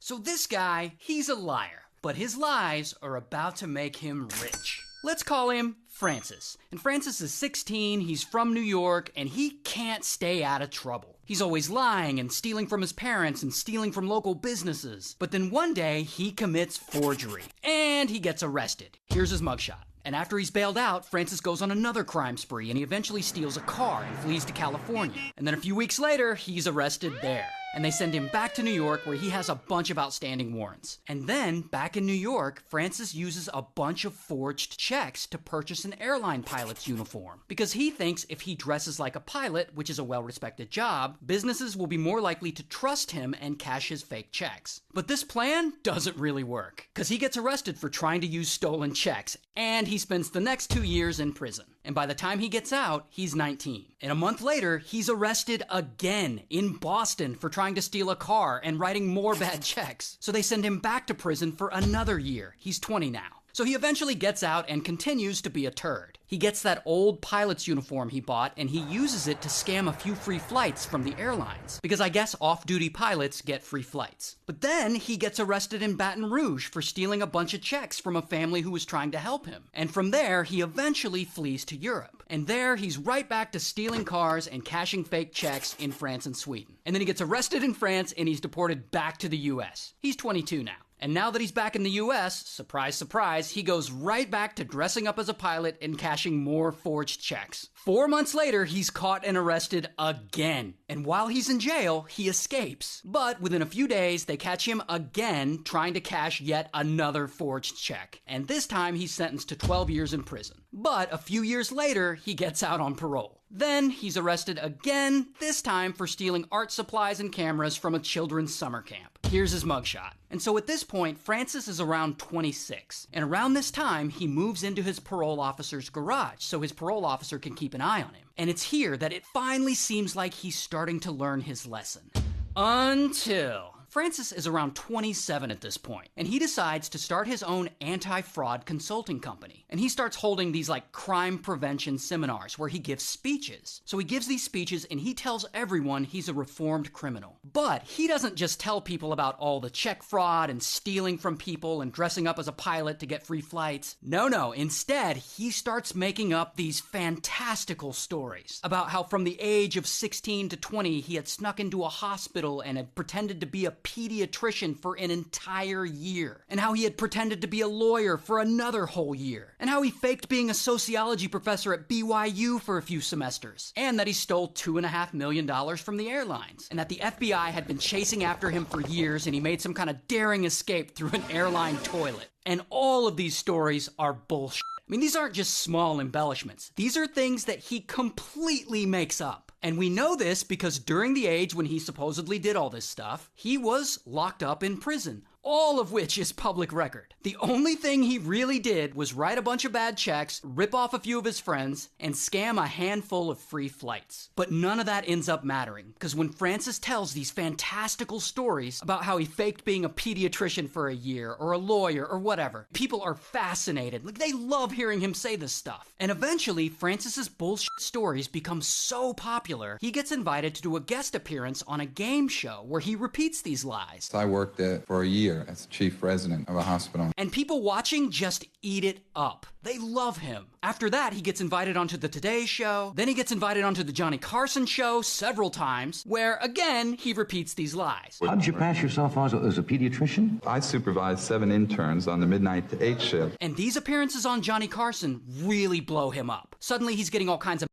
So this guy, he's a liar, but his lies are about to make him rich. Let's call him Francis. And Francis is 16, he's from New York, and he can't stay out of trouble. He's always lying and stealing from his parents and stealing from local businesses. But then one day, he commits forgery, and he gets arrested. Here's his mugshot. And after he's bailed out, Francis goes on another crime spree, and he eventually steals a car and flees to California. And then a few weeks later, he's arrested there. And they send him back to New York, where he has a bunch of outstanding warrants. And then, back in New York, Francis uses a bunch of forged checks to purchase an airline pilot's uniform. Because he thinks if he dresses like a pilot, which is a well-respected job, businesses will be more likely to trust him and cash his fake checks. But this plan doesn't really work, because he gets arrested for trying to use stolen checks, and he spends the next 2 years in prison. And by the time he gets out, he's 19. And a month later, he's arrested again in Boston for trying to steal a car and writing more bad checks. So they send him back to prison for another year. He's 20 now. So he eventually gets out and continues to be a turd. He gets that old pilot's uniform he bought, and he uses it to scam a few free flights from the airlines. Because I guess off-duty pilots get free flights. But then he gets arrested in Baton Rouge for stealing a bunch of checks from a family who was trying to help him. And from there, he eventually flees to Europe. And there, he's right back to stealing cars and cashing fake checks in France and Sweden. And then he gets arrested in France, and he's deported back to the US. He's 22 now. And now that he's back in the US, surprise, surprise, he goes right back to dressing up as a pilot and cashing more forged checks. 4 months later, he's caught and arrested again. And while he's in jail, he escapes. But within a few days, they catch him again trying to cash yet another forged check. And this time, he's sentenced to 12 years in prison. But a few years later, he gets out on parole. Then he's arrested again, this time for stealing art supplies and cameras from a children's summer camp. Here's his mugshot. And so at this point, Francis is around 26. And around this time, he moves into his parole officer's garage so his parole officer can keep an eye on him. And it's here that it finally seems like he's starting to learn his lesson. Until Francis is around 27 at this point, and he decides to start his own anti-fraud consulting company. And he starts holding these crime prevention seminars where he gives speeches. So he gives these speeches and he tells everyone he's a reformed criminal. But he doesn't just tell people about all the check fraud and stealing from people and dressing up as a pilot to get free flights. No. Instead, he starts making up these fantastical stories about how from the age of 16 to 20, he had snuck into a hospital and had pretended to be a pediatrician for an entire year, and how he had pretended to be a lawyer for another whole year, and how he faked being a sociology professor at BYU for a few semesters, and that he stole $2.5 million from the airlines, and that the FBI had been chasing after him for years, and he made some kind of daring escape through an airline toilet. And all of these stories are bullshit. I mean, these aren't just small embellishments. These are things that he completely makes up. And we know this because during the age when he supposedly did all this stuff, he was locked up in prison. All of which is public record. The only thing he really did was write a bunch of bad checks, rip off a few of his friends, and scam a handful of free flights. But none of that ends up mattering, because when Francis tells these fantastical stories about how he faked being a pediatrician for a year, or a lawyer, or whatever, people are fascinated. They love hearing him say this stuff. And eventually, Francis's bullshit stories become so popular, he gets invited to do a guest appearance on a game show where he repeats these lies. I worked for a year as chief resident of a hospital. And people watching just eat it up. They love him. After that, he gets invited onto the Today Show. Then he gets invited onto the Johnny Carson Show several times, where, again, he repeats these lies. How did you pass yourself as a pediatrician? I supervised 7 interns on the midnight to 8 shift. And these appearances on Johnny Carson really blow him up. Suddenly, he's getting all kinds of